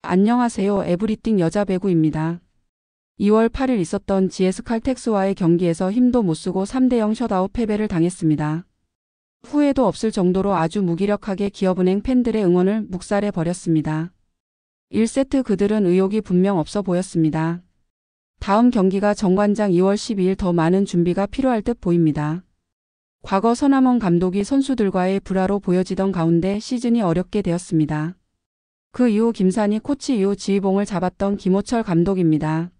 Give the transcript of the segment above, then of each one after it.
안녕하세요. 에브리띵 여자 배구입니다. 2월 8일 있었던 GS 칼텍스와의 경기에서 힘도 못 쓰고 3대0 셧아웃 패배를 당했습니다. 후회도 없을 정도로 아주 무기력하게 기업은행 팬들의 응원을 묵살해 버렸습니다. 1세트 그들은 의욕이 분명 없어 보였습니다. 다음 경기가 정관장 2월 12일 더 많은 준비가 필요할 듯 보입니다. 과거 서남원 감독이 선수들과의 불화로 보여지던 가운데 시즌이 어렵게 되었습니다. 그 이후 김산희 코치 이후 지휘봉을 잡았던 김호철 감독입니다.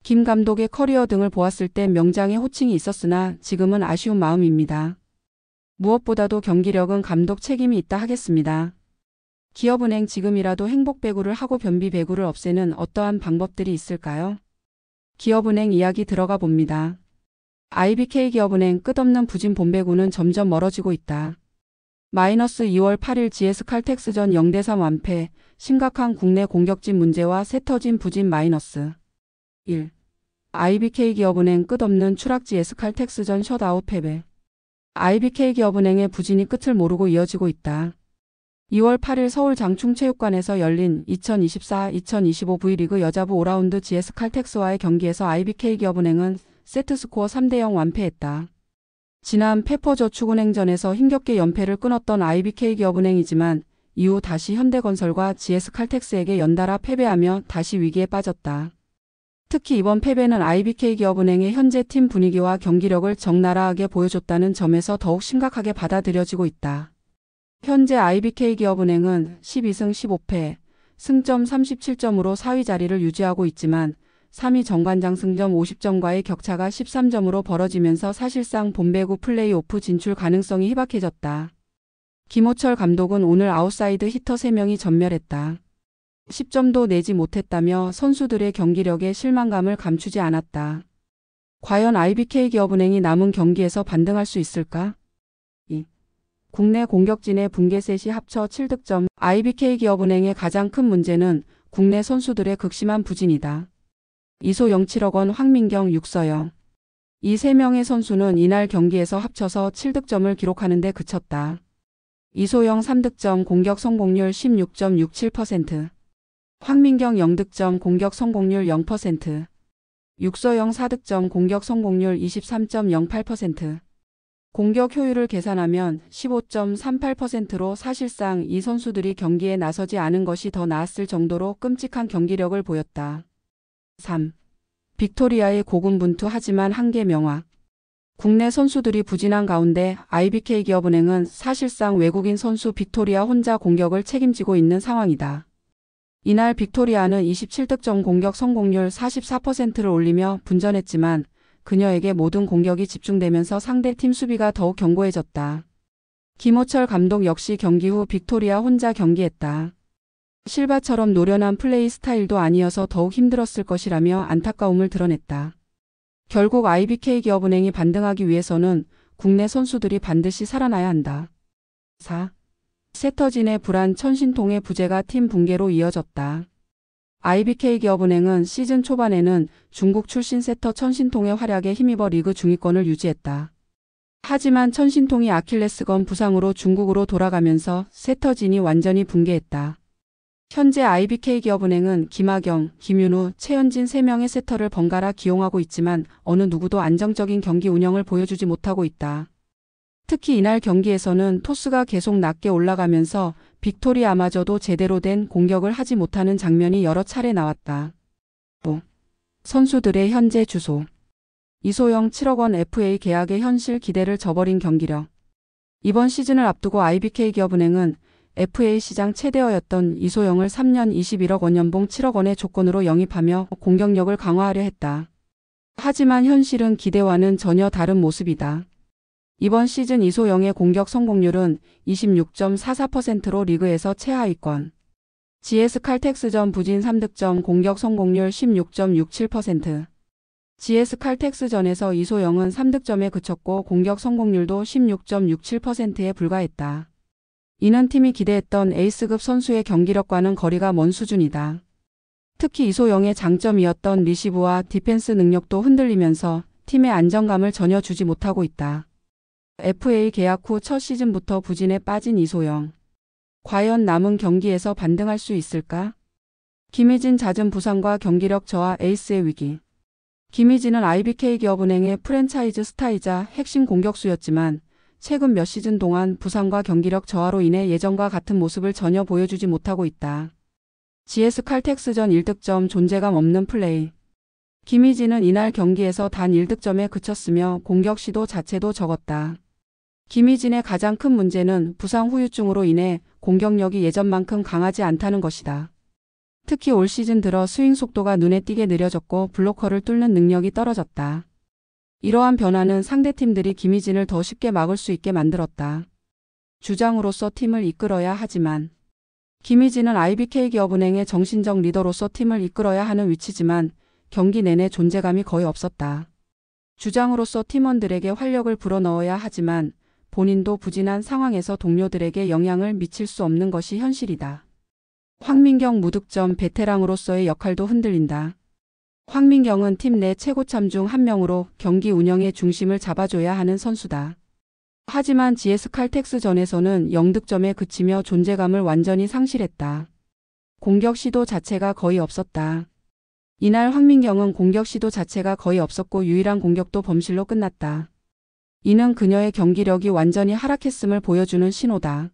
김 감독의 커리어 등을 보았을 땐 명장의 호칭이 있었으나 지금은 아쉬운 마음입니다. 무엇보다도 경기력은 감독 책임이 있다 하겠습니다. 기업은행 지금이라도 행복 배구를 하고 변비 배구를 없애는 어떠한 방법들이 있을까요? 기업은행 이야기 들어가 봅니다. IBK 기업은행 끝없는 부진 본배구는 점점 멀어지고 있다. -2월 8일 GS 칼텍스전 0대3 완패, 심각한 국내 공격진 문제와 세터진 부진 -1. IBK 기업은행 끝없는 추락 GS 칼텍스전 셧아웃 패배. IBK 기업은행의 부진이 끝을 모르고 이어지고 있다. 2월 8일 서울 장충체육관에서 열린 2024-2025 V리그 여자부 5라운드 GS 칼텍스와의 경기에서 IBK 기업은행은 세트스코어 3대0 완패했다. 지난 페퍼저축은행전에서 힘겹게 연패를 끊었던 IBK 기업은행이지만 이후 다시 현대건설과 GS 칼텍스에게 연달아 패배하며 다시 위기에 빠졌다. 특히 이번 패배는 IBK 기업은행의 현재 팀 분위기와 경기력을 적나라하게 보여줬다는 점에서 더욱 심각하게 받아들여지고 있다. 현재 IBK 기업은행은 12승 15패, 승점 37점으로 4위 자리를 유지하고 있지만 3위 정관장 승점 50점과의 격차가 13점으로 벌어지면서 사실상 본배구 플레이오프 진출 가능성이 희박해졌다. 김호철 감독은 오늘 아웃사이드 히터 3명이 전멸했다. 10점도 내지 못했다며 선수들의 경기력에 실망감을 감추지 않았다. 과연 IBK 기업은행이 남은 경기에서 반등할 수 있을까? 2. 국내 공격진의 붕괴 셋이 합쳐 7득점. IBK 기업은행의 가장 큰 문제는 국내 선수들의 극심한 부진이다. 이소영 7억 원, 황민경, 육서영. 이 3명의 선수는 이날 경기에서 합쳐서 7득점을 기록하는 데 그쳤다. 이소영 3득점, 공격 성공률 16.67%. 황민경 0득점, 공격 성공률 0%. 육서영 4득점, 공격 성공률 23.08%. 공격 효율을 계산하면 15.38%로 사실상 이 선수들이 경기에 나서지 않은 것이 더 나았을 정도로 끔찍한 경기력을 보였다. 3. 빅토리아의 고군분투하지만 한계 명확. 국내 선수들이 부진한 가운데 IBK 기업은행은 사실상 외국인 선수 빅토리아 혼자 공격을 책임지고 있는 상황이다. 이날 빅토리아는 27득점 공격 성공률 44%를 올리며 분전했지만 그녀에게 모든 공격이 집중되면서 상대팀 수비가 더욱 견고해졌다. 김호철 감독 역시 경기 후 빅토리아 혼자 경기했다. 실바처럼 노련한 플레이 스타일도 아니어서 더욱 힘들었을 것이라며 안타까움을 드러냈다. 결국 IBK 기업은행이 반등하기 위해서는 국내 선수들이 반드시 살아나야 한다. 4. 세터진의 불안, 천신통의 부재가 팀 붕괴로 이어졌다. IBK 기업은행은 시즌 초반에는 중국 출신 세터 천신통의 활약에 힘입어 리그 중위권을 유지했다. 하지만 천신통이 아킬레스건 부상으로 중국으로 돌아가면서 세터진이 완전히 붕괴했다. 현재 IBK 기업은행은 김하경, 김윤우, 최현진 3명의 세터를 번갈아 기용하고 있지만 어느 누구도 안정적인 경기 운영을 보여주지 못하고 있다. 특히 이날 경기에서는 토스가 계속 낮게 올라가면서 빅토리아마저도 제대로 된 공격을 하지 못하는 장면이 여러 차례 나왔다. 5. 선수들의 현재 주소. 이소영 7억 원 FA 계약의 현실 기대를 저버린 경기력. 이번 시즌을 앞두고 IBK 기업은행은 FA 시장 최대어였던 이소영을 3년 21억 원 연봉 7억 원의 조건으로 영입하며 공격력을 강화하려 했다. 하지만 현실은 기대와는 전혀 다른 모습이다. 이번 시즌 이소영의 공격 성공률은 26.44%로 리그에서 최하위권. GS 칼텍스전 부진 3득점, 공격 성공률 16.67%. GS 칼텍스전에서 이소영은 3득점에 그쳤고 공격 성공률도 16.67%에 불과했다. 이는 팀이 기대했던 에이스급 선수의 경기력과는 거리가 먼 수준이다. 특히 이소영의 장점이었던 리시브와 디펜스 능력도 흔들리면서 팀의 안정감을 전혀 주지 못하고 있다. FA 계약 후 첫 시즌부터 부진에 빠진 이소영. 과연 남은 경기에서 반등할 수 있을까? 김희진 잦은 부상과 경기력 저하 에이스의 위기. 김희진은 IBK기업은행의 프랜차이즈 스타이자 핵심 공격수였지만 최근 몇 시즌 동안 부상과 경기력 저하로 인해 예전과 같은 모습을 전혀 보여주지 못하고 있다. GS칼텍스전 1득점 존재감 없는 플레이. 김희진은 이날 경기에서 단 1득점에 그쳤으며 공격 시도 자체도 적었다. 김희진의 가장 큰 문제는 부상 후유증으로 인해 공격력이 예전만큼 강하지 않다는 것이다. 특히 올 시즌 들어 스윙 속도가 눈에 띄게 느려졌고 블로커를 뚫는 능력이 떨어졌다. 이러한 변화는 상대팀들이 김희진을 더 쉽게 막을 수 있게 만들었다. 주장으로서 팀을 이끌어야 하지만 김희진은 IBK기업은행의 정신적 리더로서 팀을 이끌어야 하는 위치지만 경기 내내 존재감이 거의 없었다. 주장으로서 팀원들에게 활력을 불어넣어야 하지만 본인도 부진한 상황에서 동료들에게 영향을 미칠 수 없는 것이 현실이다. 황민경 무득점 베테랑으로서의 역할도 흔들린다. 황민경은 팀 내 최고참 중 한 명으로 경기 운영의 중심을 잡아줘야 하는 선수다. 하지만 GS칼텍스전에서는 0득점에 그치며 존재감을 완전히 상실했다. 공격 시도 자체가 거의 없었다. 이날 황민경은 공격 시도 자체가 거의 없었고 유일한 공격도 범실로 끝났다. 이는 그녀의 경기력이 완전히 하락했음을 보여주는 신호다.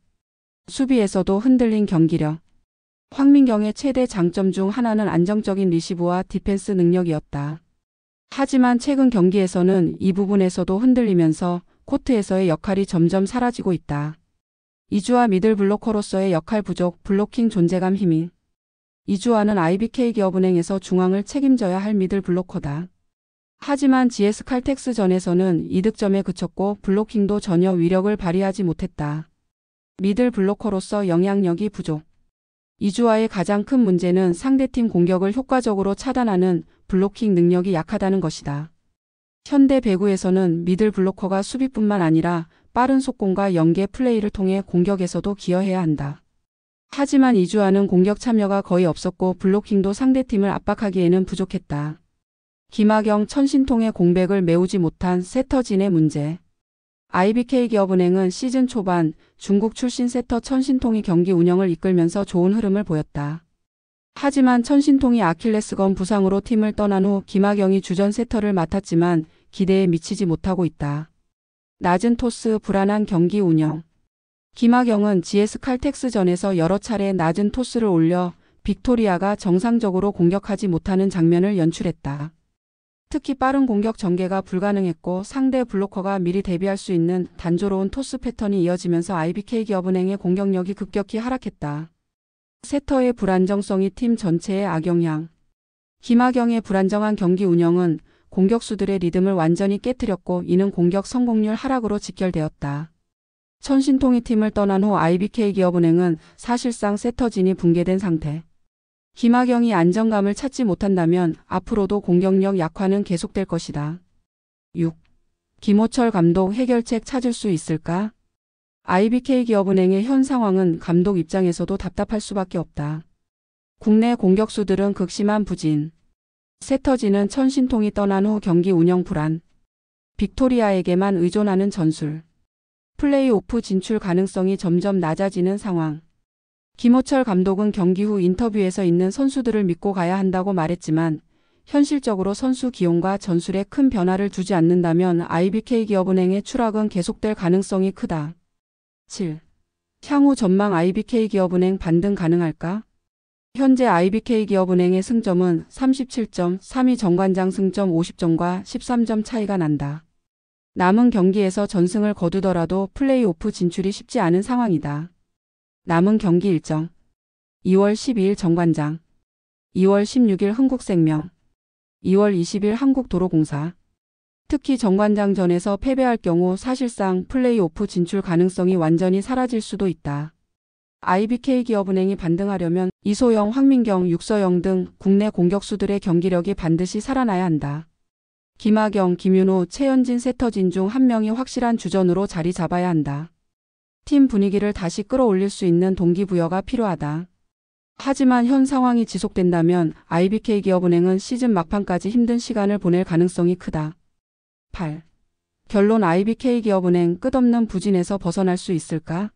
수비에서도 흔들린 경기력. 황민경의 최대 장점 중 하나는 안정적인 리시브와 디펜스 능력이었다. 하지만 최근 경기에서는 이 부분에서도 흔들리면서 코트에서의 역할이 점점 사라지고 있다. 이주아 미들 블로커로서의 역할 부족, 블로킹 존재감 힘이. 이주아는 IBK기업은행에서 중앙을 책임져야 할 미들 블로커다. 하지만 GS칼텍스전에서는 2득점에 그쳤고 블로킹도 전혀 위력을 발휘하지 못했다. 미들 블로커로서 영향력이 부족. 이주아의 가장 큰 문제는 상대팀 공격을 효과적으로 차단하는 블로킹 능력이 약하다는 것이다. 현대 배구에서는 미들 블로커가 수비뿐만 아니라 빠른 속공과 연계 플레이를 통해 공격에서도 기여해야 한다. 하지만 이주아는 공격 참여가 거의 없었고 블로킹도 상대팀을 압박하기에는 부족했다. 김하경 천신통의 공백을 메우지 못한 세터진의 문제. IBK기업은행은 시즌 초반 중국 출신 세터 천신통이 경기 운영을 이끌면서 좋은 흐름을 보였다. 하지만 천신통이 아킬레스건 부상으로 팀을 떠난 후 김하경이 주전 세터를 맡았지만 기대에 미치지 못하고 있다. 낮은 토스, 불안한 경기 운영. 김하경은 GS칼텍스전에서 여러 차례 낮은 토스를 올려 빅토리아가 정상적으로 공격하지 못하는 장면을 연출했다. 특히 빠른 공격 전개가 불가능했고 상대 블로커가 미리 대비할 수 있는 단조로운 토스 패턴이 이어지면서 IBK기업은행의 공격력이 급격히 하락했다. 세터의 불안정성이 팀 전체에 악영향. 김하경의 불안정한 경기 운영은 공격수들의 리듬을 완전히 깨뜨렸고 이는 공격 성공률 하락으로 직결되었다. 천신통이 팀을 떠난 후 IBK기업은행은 사실상 세터진이 붕괴된 상태. 김하경이 안정감을 찾지 못한다면 앞으로도 공격력 약화는 계속될 것이다. 6. 김호철 감독 해결책 찾을 수 있을까? IBK기업은행의 현 상황은 감독 입장에서도 답답할 수밖에 없다. 국내 공격수들은 극심한 부진. 세터진은 천신통이 떠난 후 경기 운영 불안. 빅토리아에게만 의존하는 전술. 플레이오프 진출 가능성이 점점 낮아지는 상황. 김호철 감독은 경기 후 인터뷰에서 있는 선수들을 믿고 가야 한다고 말했지만 현실적으로 선수 기용과 전술에 큰 변화를 주지 않는다면 IBK기업은행의 추락은 계속될 가능성이 크다. 7. 향후 전망 IBK기업은행 반등 가능할까? 현재 IBK기업은행의 승점은 37점, 3위 정관장 승점 50점과 13점 차이가 난다. 남은 경기에서 전승을 거두더라도 플레이오프 진출이 쉽지 않은 상황이다. 남은 경기 일정. 2월 12일 정관장, 2월 16일 흥국생명, 2월 20일 한국도로공사. 특히 정관장전에서 패배할 경우 사실상 플레이오프 진출 가능성이 완전히 사라질 수도 있다. IBK기업은행이 반등하려면 이소영, 황민경, 육서영 등 국내 공격수들의 경기력이 반드시 살아나야 한다. 김하경, 김윤호, 최현진 세터진 중 한 명이 확실한 주전으로 자리 잡아야 한다. 팀 분위기를 다시 끌어올릴 수 있는 동기부여가 필요하다. 하지만 현 상황이 지속된다면 IBK기업은행은 시즌 막판까지 힘든 시간을 보낼 가능성이 크다. 8. 결론 IBK기업은행 끝없는 부진에서 벗어날 수 있을까?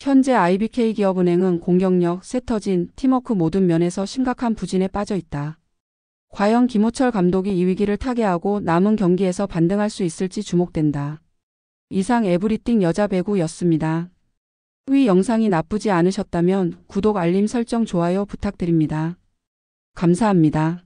현재 IBK기업은행은 공격력, 세터진, 팀워크 모든 면에서 심각한 부진에 빠져 있다. 과연 김호철 감독이 이 위기를 타개하고 남은 경기에서 반등할 수 있을지 주목된다. 이상 에브리띵 여자 배구였습니다. 위 영상이 나쁘지 않으셨다면 구독, 알림 설정, 좋아요 부탁드립니다. 감사합니다.